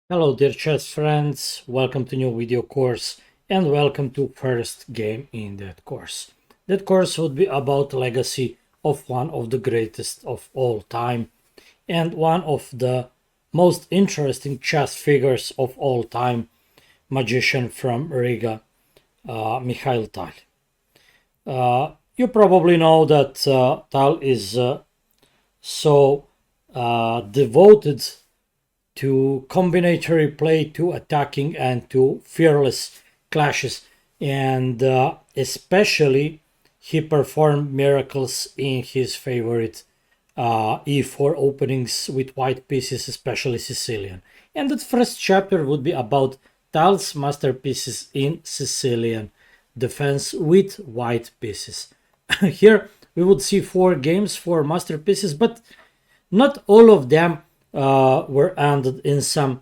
Hello dear chess friends, welcome to new video course and welcome to first game in that course. That course would be about legacy of one of the greatest of all time and one of the most interesting chess figures of all time, magician from Riga, Mikhail Tal. You probably know that Tal is so devoted to combinatory play, to attacking, and to fearless clashes. And especially, he performed miracles in his favorite e4 openings with white pieces, especially Sicilian. And that first chapter would be about Tal's masterpieces in Sicilian defense with white pieces. Here we would see 4 games, 4 masterpieces, but not all of them were ended in some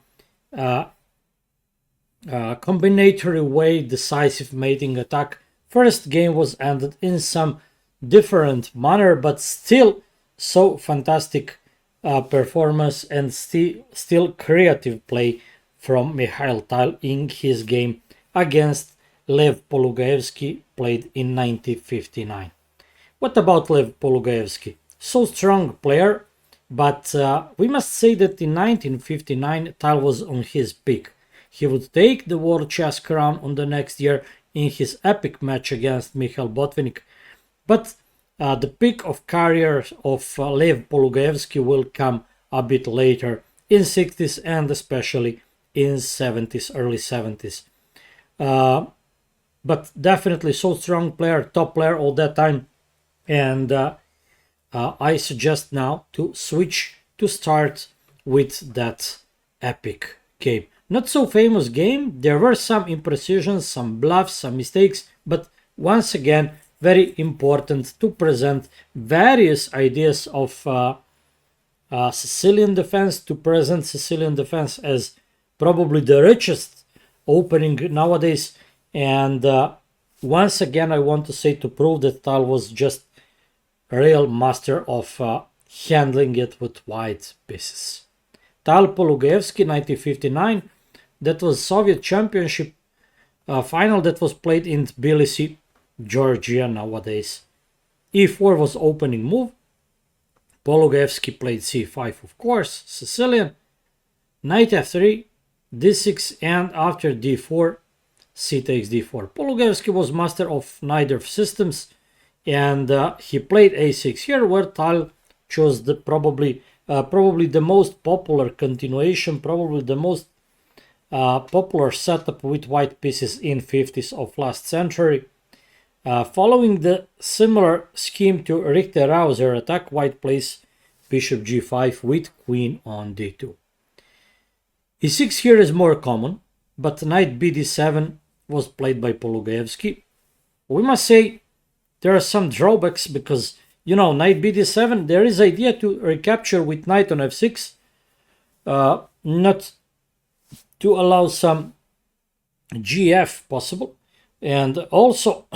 combinatory way, decisive mating attack. First game was ended in some different manner, but still so fantastic performance and still creative play from Mikhail Tal in his game against Lev Polugaevsky, played in 1959. What about Lev Polugaevsky? So strong player, but we must say that in 1959, Tal was on his peak. He would take the World Chess Crown on the next year in his epic match against Mikhail Botvinnik. But the peak of career of Lev Polugaevsky will come a bit later, in 60s and especially in 70s, early 70s. But definitely so strong player, top player all that time. And I suggest now to switch to start with that epic game. Not so famous game, there were some imprecisions, some bluffs, some mistakes, but once again, very important to present various ideas of Sicilian defense, to present Sicilian defense as probably the richest opening nowadays. And once again, I want to say to prove that Tal was just real master of handling it with white pieces. Tal Polugaevsky 1959, that was Soviet Championship final that was played in Tbilisi, Georgia nowadays. E4 was opening move. Polugaevsky played c5, of course, Sicilian. Knight f3, d6, and after d4, c takes d4. Polugaevsky was master of neither systems, and he played a6 here, where Tal chose the probably the most popular continuation, probably the most popular setup with white pieces in 50s of last century. Following the similar scheme to Richter-Rauser attack, white plays bishop g5 with queen on d2. e6 here is more common, but knight bd7 was played by Polugaevsky. We must say there are some drawbacks because, knight bd7, there is idea to recapture with knight on f6, not to allow some gf possible. And also,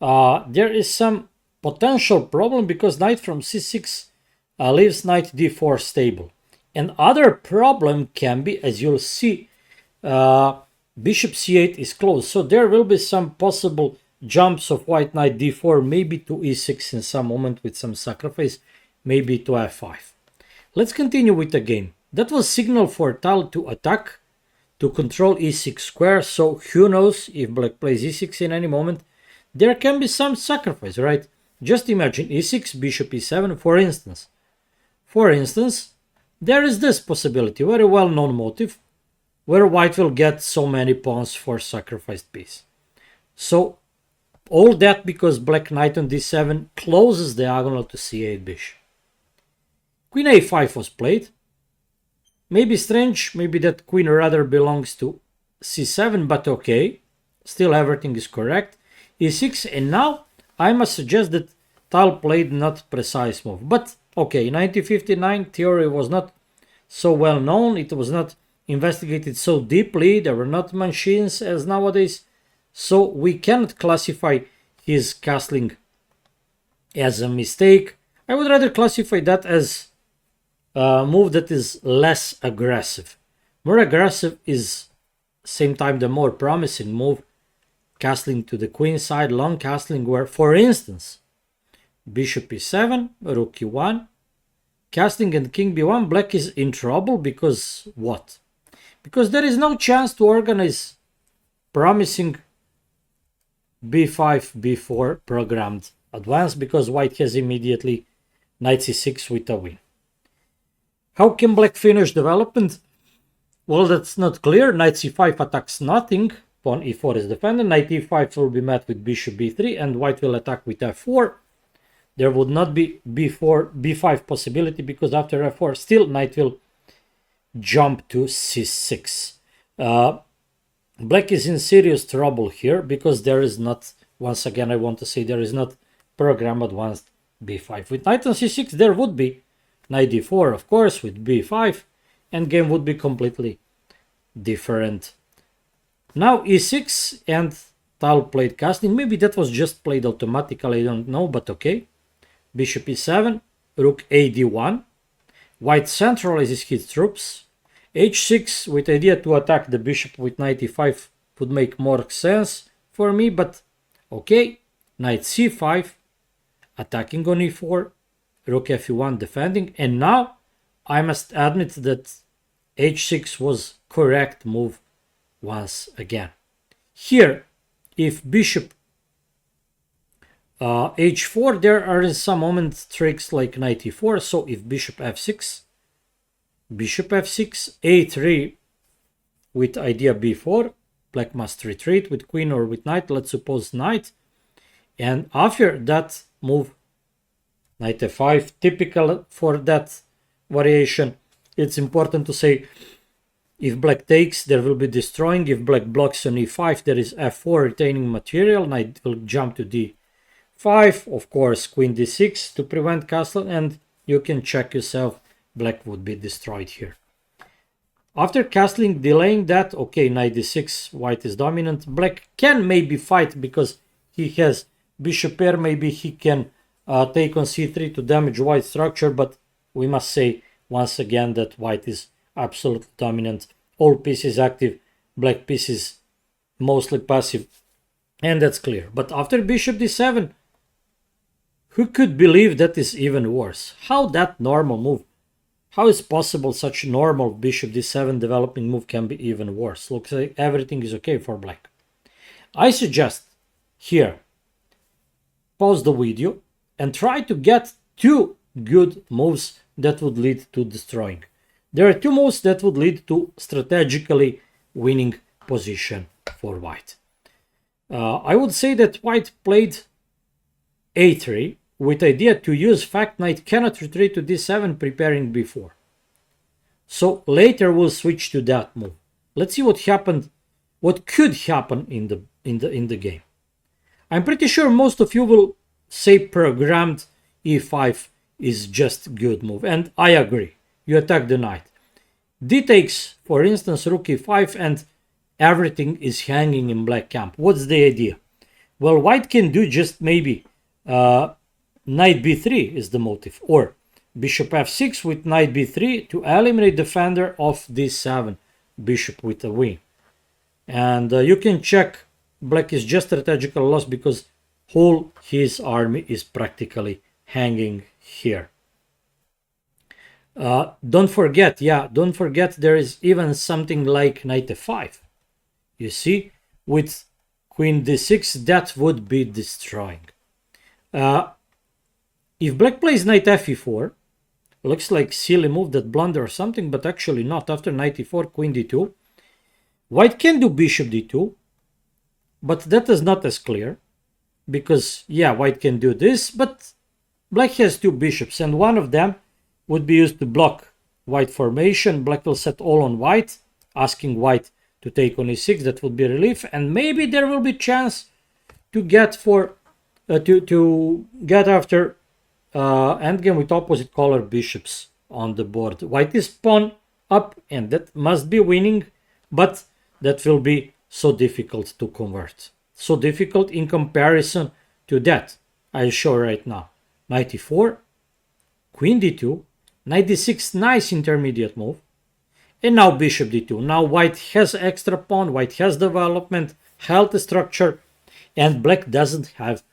there is some potential problem because knight from c6 leaves knight d4 stable. And other problem can be, as you'll see, bishop c8 is closed. So there will be some possible jumps of white knight d4, maybe to e6 in some moment with some sacrifice, maybe to f5. Let's continue with the game. That was signal for Tal to attack, to control e6 square, so who knows if black plays e6 in any moment. There can be some sacrifice, right? Just imagine e6, bishop e7, for instance. For instance, there is this possibility, very well-known motive, where white will get so many pawns for sacrificed piece. So all that because black knight on d7 closes diagonal to c8 bishop. Queen a5 was played. Maybe strange, maybe that queen rather belongs to c7, but okay. Still everything is correct. e6, and now I must suggest that Tal played not precise move. But okay, 1959 theory was not so well known. It was not investigated so deeply. There were not machines as nowadays. So we cannot classify his castling as a mistake. I would rather classify that as a move that is less aggressive. More aggressive is same time the more promising move. Castling to the queen side, long castling where, for instance, bishop e7, rook e1, castling and king b1, black is in trouble because what? Because there is no chance to organize promising b5, b4 programmed advance because white has immediately knight c6 with a win. How can black finish development? Well, that's not clear. Knight c5 attacks nothing. Pawn e4 is defended. Knight e5 will be met with bishop b3 and white will attack with f4. There would not be b5 possibility because after f4 still knight will jump to c6. Black is in serious trouble here because there is not, once again I want to say, there is not program advanced b5. With knight on c6 there would be knight d4 of course with b5 and game would be completely different. Now e6 and Tal played castling. Maybe that was just played automatically, I don't know, but okay. Bishop e7, rook a d1. White centralizes his troops. h6 with idea to attack the bishop with knight e5 would make more sense for me, but okay. Knight c5, attacking on e4, rook f1 defending, and now I must admit that h6 was correct move once again. Here, if bishop h4, there are in some moments tricks like knight e4, so if bishop f6, a3 with idea b4, black must retreat with queen or with knight, let's suppose knight, and after that move, knight f5, typical for that variation. It's important to say if black takes, there will be destroying. If black blocks on e5, there is f4 retaining material. Knight will jump to d5, of course, queen d6 to prevent castle, and you can check yourself. Black would be destroyed here. After castling, delaying that, okay, knight d6, white is dominant. Black can maybe fight because he has bishop pair. Maybe he can take on c3 to damage white structure, but we must say once again that white is absolutely dominant. All pieces active, black pieces mostly passive, and that's clear. But after bishop d7, who could believe that is even worse? How that normal move? How is possible such normal bishop d7 developing move can be even worse? Looks like everything is okay for black. I suggest here, pause the video and try to get two good moves that would lead to destroying. There are two moves that would lead to strategically winning position for white. I would say that white played a3 with idea to use fact knight cannot retreat to d7, preparing b4. So later we'll switch to that move. Let's see what happened, what could happen in the game. I'm pretty sure most of you will say programmed e5 is just good move, and I agree. You attack the knight. D takes, for instance, rook e5, and everything is hanging in black camp. What's the idea? Well, white can do just maybe knight b3 is the motive, or bishop f6 with knight b3 to eliminate defender of d7, bishop with a win. And you can check black is just strategical loss because whole his army is practically hanging here. Don't forget there is even something like knight f5. You see, with queen d6, that would be destroying. If black plays knight fe4, looks like silly move, that blunder or something, but actually not. After knight e4, queen d2, white can do bishop d2, but that is not as clear because yeah, white can do this, but black has two bishops and one of them would be used to block white formation. Black will set all on white, asking white to take on e6. That would be relief, and maybe there will be chance to get for to get after endgame with opposite color bishops on the board. White is pawn up, and that must be winning, but that will be so difficult to convert. So difficult in comparison to that I'll show right now. Knight e4, queen d2, knight d6, nice intermediate move. And now bishop d2. Now white has extra pawn, white has development, healthy structure, and black doesn't have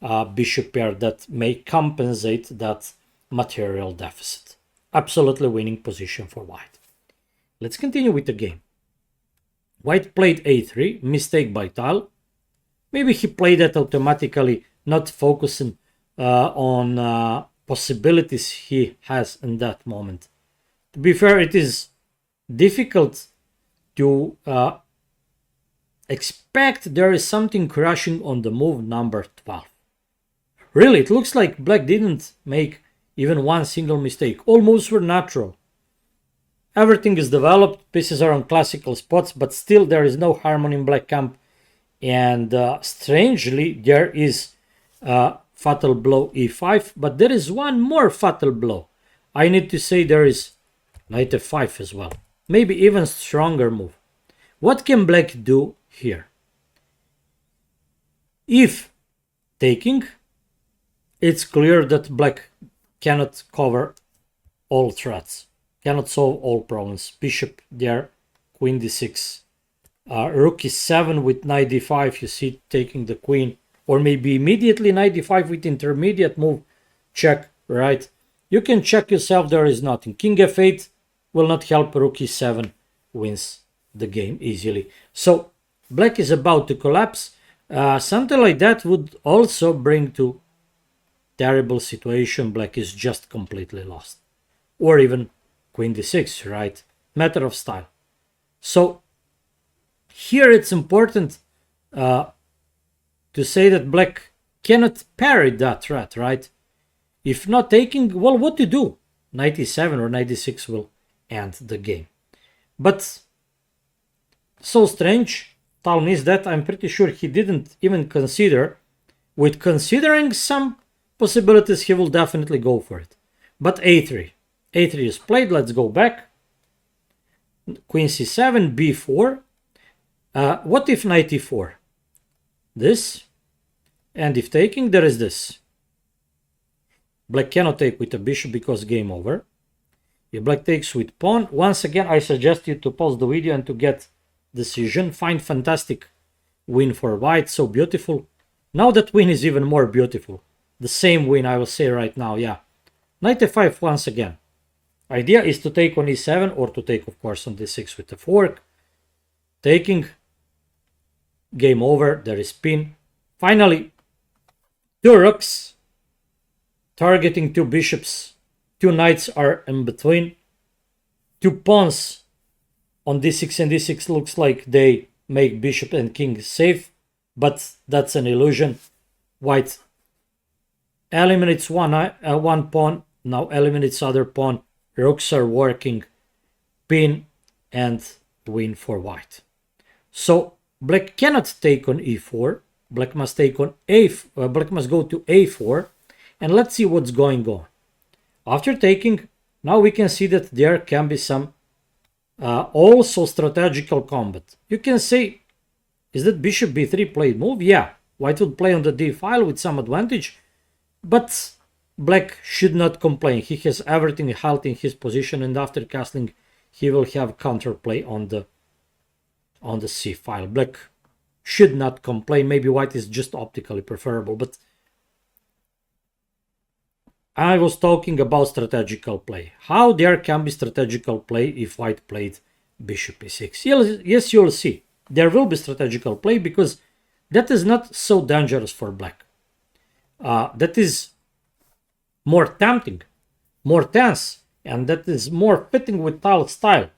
a bishop pair that may compensate that material deficit. Absolutely winning position for white. Let's continue with the game. White played a3, mistake by Tal. Maybe he played that automatically, not focusing on possibilities he has in that moment. To be fair, it is difficult to expect there is something crashing on the move number 12. Really, it looks like black didn't make even one single mistake. All moves were natural. Everything is developed, pieces are on classical spots, but still there is no harmony in black camp. And strangely, there is fatal blow e5, but there is one more fatal blow. I need to say there is knight f5 as well. Maybe even stronger move. What can black do here? If taking, it's clear that black cannot cover all threats, cannot solve all problems. Bishop there, queen d6. Rook e7 with knight d5, you see taking the queen, or maybe immediately knight d5 with intermediate move, check, right? You can check yourself, there is nothing. King f8 will not help, rook e7 wins the game easily. So black is about to collapse. Something like that would also bring to terrible situation. Black is just completely lost. Or even queen d6, right? Matter of style. So here it's important to say that black cannot parry that threat, right? If not taking, well, what to do? Knight e7 or knight d6 will end the game. But so strange, Tal missed that. I'm pretty sure he didn't even consider. With considering some possibilities, he will definitely go for it. But a3. a3 is played. Let's go back. Queen c7, b4. What if knight e4? This. And if taking, there is this. Black cannot take with a bishop because game over. If black takes with pawn, once again, I suggest you to pause the video and to get decision. Find fantastic win for white. So beautiful. Now that win is even more beautiful. The same win, I will say right now, yeah. Knight f5 once again. Idea is to take on e7 or to take, of course, on d6 with the fork. Taking. Game over. There is pin. Finally, two rooks targeting two bishops. Two knights are in between. Two pawns on d6 and d6 looks like they make bishop and king safe, but that's an illusion. White eliminates one pawn, now eliminates other pawn. Rooks are working, pin and win for white. So black cannot take on e4. Black must take on black must go to a4, and let's see what's going on. After taking, now we can see that there can be some also strategical combat. You can say, is that bishop b3 played move? Yeah, white would play on the d file with some advantage, but black should not complain. He has everything held in his position, and after castling, he will have counterplay on the c file. Black should not complain. Maybe white is just optically preferable, but I was talking about strategical play. How there can be strategical play if white played bishop e6? Yes, you'll see. There will be strategical play because that is not so dangerous for black. That is more tempting, more tense, and that is more fitting with Tal's style,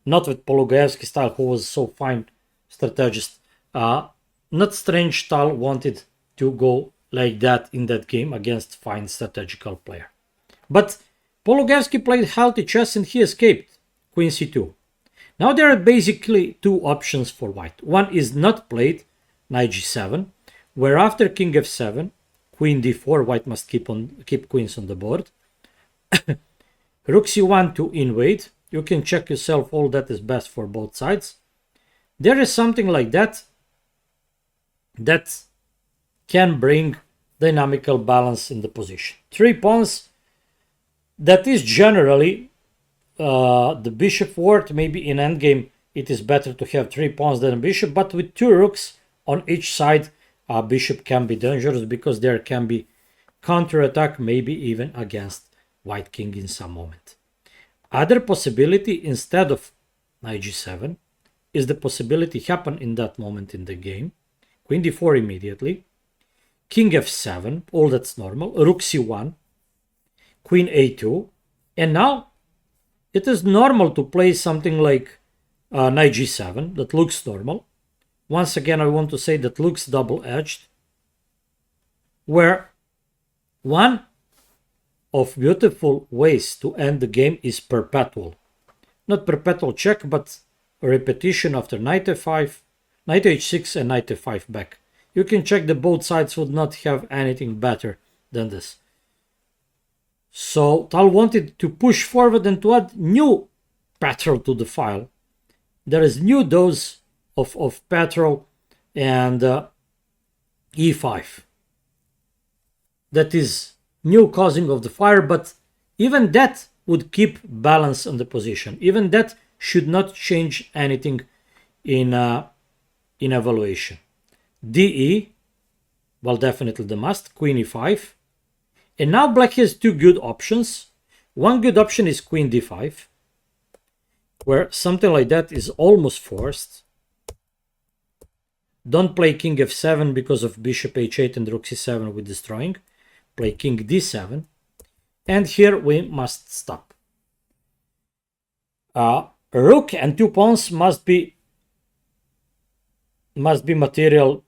not with Pologaevsky's style, who was so fine strategist. Not strange Tal wanted to go like that in that game against fine strategical player. But Pologaevsky played healthy chess and he escaped. Queen c2. Now there are basically two options for white. One is not played, knight g7, where after king f7, queen d4, white must keep queens on the board. Rook c1 to invade. You can check yourself, all that is best for both sides. There is something like that that can bring dynamical balance in the position. Three pawns, that is generally the bishop ward, maybe in endgame it is better to have 3 pawns than a bishop, but with 2 rooks on each side, a bishop can be dangerous because there can be counterattack, maybe even against white king in some moment. Other possibility instead of knight g7 is the possibility happen in that moment in the game. Queen d4 immediately, king f7, all that's normal, rook c1, queen a2, and now it is normal to play something like knight g7, that looks normal. Once again, I want to say that looks double-edged, where one of beautiful ways to end the game is perpetual. Not perpetual check, but a repetition after knight f5, knight h6 and knight f5 back. You can check that both sides would not have anything better than this. So Tal wanted to push forward and to add new petrol to the file. There is new dose of petrol and e5. That is new causing of the fire, but even that would keep balance on the position. Even that should not change anything in evaluation. DE, well, definitely the must, queen e5. And now black has 2 good options. One good option is queen d5, where something like that is almost forced. Don't play king f7 because of bishop h8 and rook c7 with destroying. Play king d7. And here we must stop. Rook and 2 pawns must be material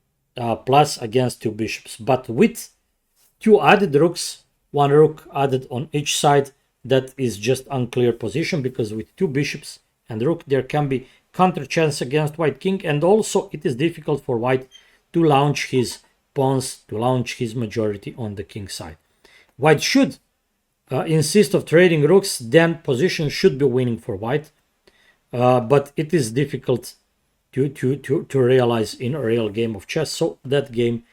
plus against 2 bishops. But with 2 added rooks, 1 rook added on each side, that is just unclear position, because with 2 bishops and rook there can be counter chance against white king, and also it is difficult for white to launch his pawns, to launch his majority on the king side. White should insist of trading rooks, then position should be winning for white, but it is difficult to realize in a real game of chess, so that game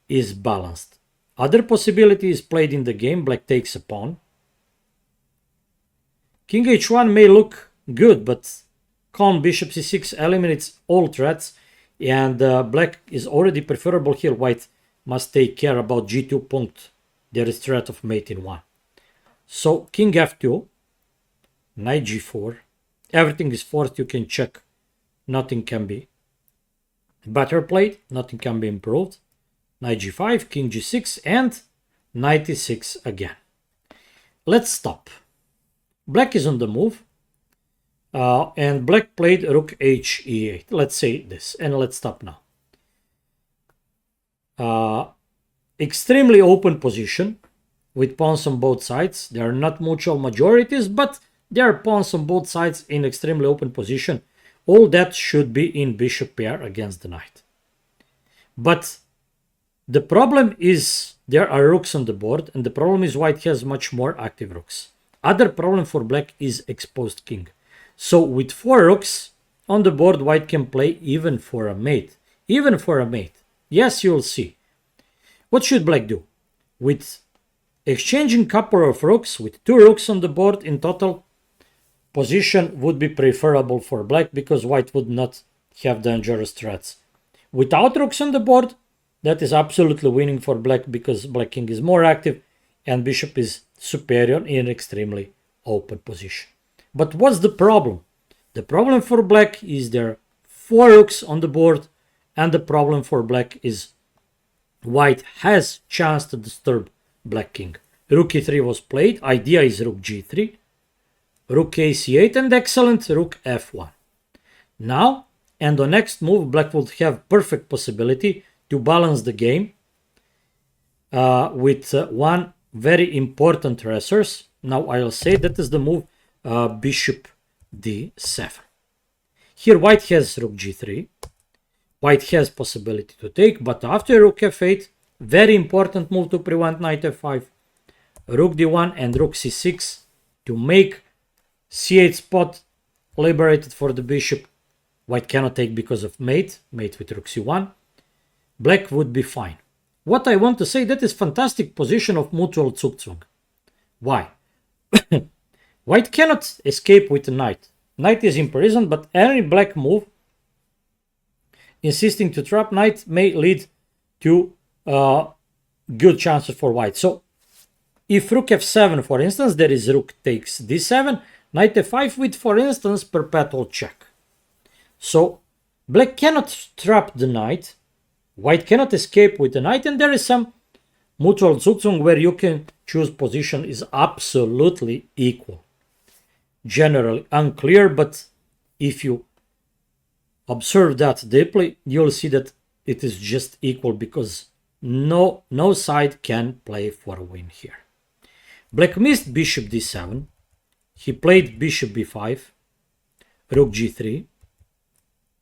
is balanced. Other possibility is played in the game. Black takes a pawn. King h1 may look good, but calm bishop c6 eliminates all threats, and black is already preferable here. White must take care about g2 punct. There is threat of mate in 1. So king f2, knight g4. Everything is forced. You can check. Nothing can be better played. Nothing can be improved. Knight g5, king g6, and knight e6 again. Let's stop. Black is on the move, and black played rook h e8. Let's say this, and let's stop now. Extremely open position with pawns on both sides. There are not mutual majorities, but there are pawns on both sides in extremely open position. All that should be in bishop pair against the knight. But the problem is there are rooks on the board, and the problem is white has much more active rooks. Other problem for black is exposed king. So with 4 rooks on the board, white can play even for a mate. Even for a mate. Yes, you'll see. What should black do? With exchanging couple of rooks, with 2 rooks on the board in total, position would be preferable for black because white would not have dangerous threats. Without rooks on the board, that is absolutely winning for black because black king is more active and bishop is superior in extremely open position. But what's the problem? The problem for black is there are 4 rooks on the board, and the problem for black is white has chance to disturb black king. Rook e3 was played. Idea is rook g3, rook a c8, and excellent rook f1. Now, and the next move, black would have perfect possibility to balance the game with one very important resource. Now I'll say that is the move bishop d7. Here white has rook g3. White has possibility to take, but after rook f8, very important move to prevent knight f5, rook d1 and rook c6 to make c8 spot liberated for the bishop. White cannot take because of mate with rook c1. Black would be fine. What I want to say, that is fantastic position of mutual zugzwang. Why? White cannot escape with the knight. Knight is imprisoned, but any black move insisting to trap knight may lead to good chances for white. So if rook f7, for instance, there is rook takes d7, knight f5 with, for instance, perpetual check. So black cannot trap the knight, white cannot escape with the knight, and there is some mutual Zugzwang where you can choose position is absolutely equal. Generally unclear, but if you observe that deeply, you'll see that it is just equal because no side can play for a win here. Black missed bishop d7. He played bishop b5, rook g3,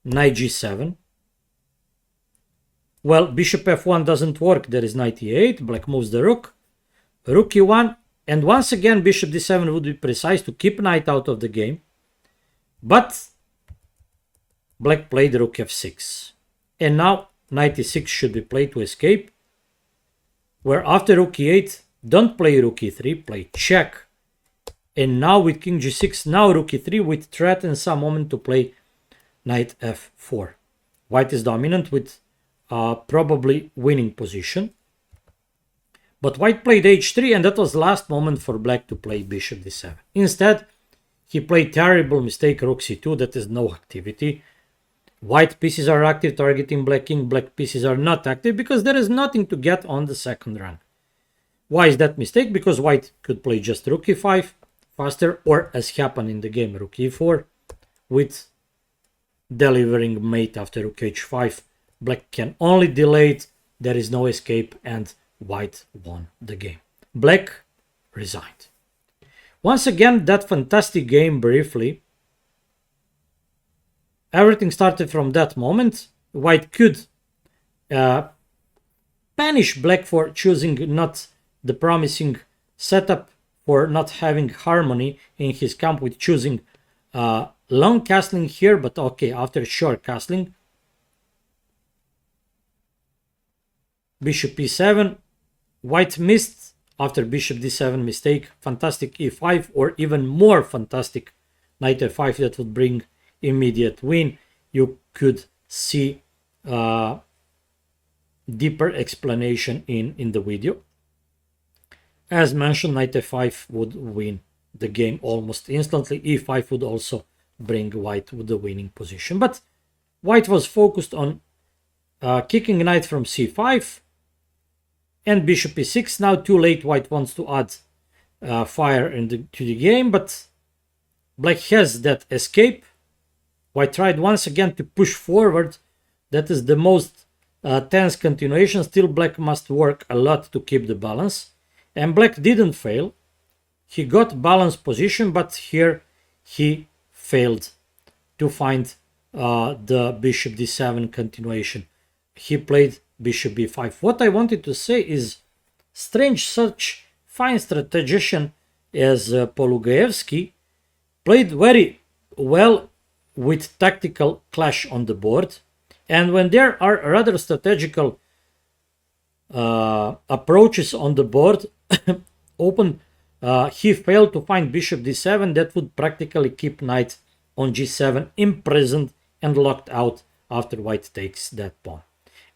knight g7. Well, bishop f1 doesn't work. There is knight e8. Black moves the rook. Rook e1. And once again, bishop d7 would be precise to keep knight out of the game. But black played rook f6. And now knight e6 should be played to escape. Where after rook e8, don't play rook e3, play check. And now with king g6, now rook e3 with threat in some moment to play knight f4. White is dominant with probably winning position. But white played h3, and that was last moment for black to play bishop d7. Instead, he played terrible mistake rook c2, that is no activity. White pieces are active targeting black king, black pieces are not active because there is nothing to get on the second rank. Why is that mistake? Because white could play just rook e5 faster, or as happened in the game, rook e4 with delivering mate after rook h5. Black can only delay it, there is no escape, and white won the game. Black resigned. Once again, that fantastic game briefly. Everything started from that moment. White could punish black for choosing not the promising setup, for not having harmony in his camp with choosing long castling here, but okay, after short castling. Bishop e7, white missed after bishop d7 mistake, fantastic e5, or even more fantastic knight f5 that would bring immediate win. You could see deeper explanation in the video. As mentioned, knight f5 would win the game almost instantly. e5 would also bring white with the winning position, but white was focused on kicking knight from c5 and bishop e6. Now too late, white wants to add fire to the game, but black has that escape. White tried once again to push forward. That is the most tense continuation. Still, black must work a lot to keep the balance. And black didn't fail. He got balanced position, but here he failed to find the bishop d7 continuation. He played bishop b5. What I wanted to say is, strange such fine strategician as Polugaevsky played very well with tactical clash on the board, and when there are rather strategical approaches on the board open, he failed to find bishop d7 that would practically keep knight on g7 imprisoned and locked out after white takes that pawn.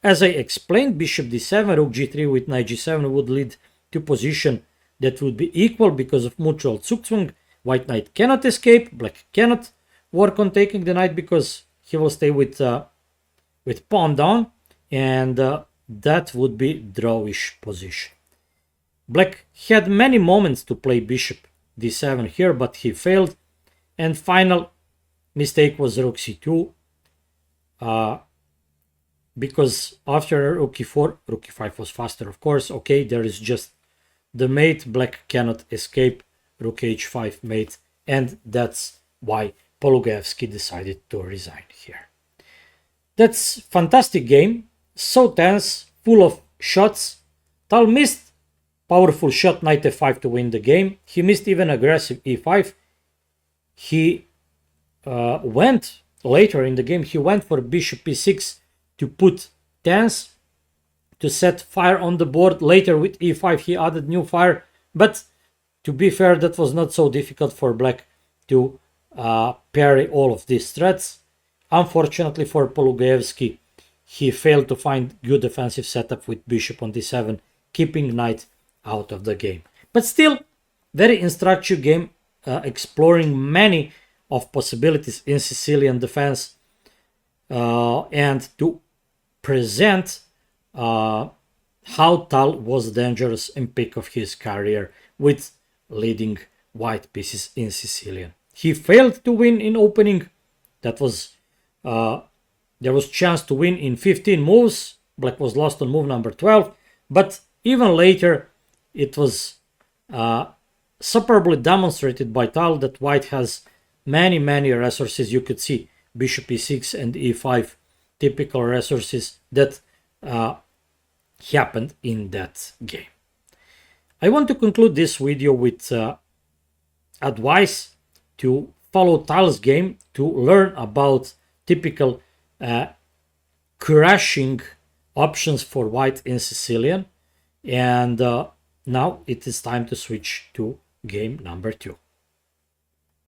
As I explained, bishop d7, rook g3 with knight g7 would lead to position that would be equal because of mutual Zugzwang. White knight cannot escape, black cannot work on taking the knight because he will stay with pawn down, and that would be drawish position. Black had many moments to play bishop d7 here, but he failed, and final mistake was rook c2, because after rook e4, rook e5 was faster, of course. Okay, there is just the mate, black cannot escape, rook h5 mate, and that's why Polugaevsky decided to resign here. That's fantastic game, so tense, full of shots. Tal missed powerful shot knight f5 to win the game. He missed even aggressive e5. He went later in the game, he went for bishop e6 to put tense, to set fire on the board. Later with e5 he added new fire, but To be fair, that was not so difficult for black to parry all of these threats. Unfortunately for Polugaevsky, he failed to find good defensive setup with bishop on d7, keeping knight out of the game. But still, very instructive game, exploring many of possibilities in Sicilian defense, and to present how Tal was dangerous in peak of his career with leading white pieces in Sicilian. He failed to win in opening. That was there was chance to win in 15 moves. Black was lost on move number 12, but even later it was superbly demonstrated by Tal that white has many resources. You could see bishop e6 and e5, typical resources that happened in that game. I want to conclude this video with advice to follow Tal's game to learn about typical crashing options for white in Sicilian. And now it is time to switch to game number 2.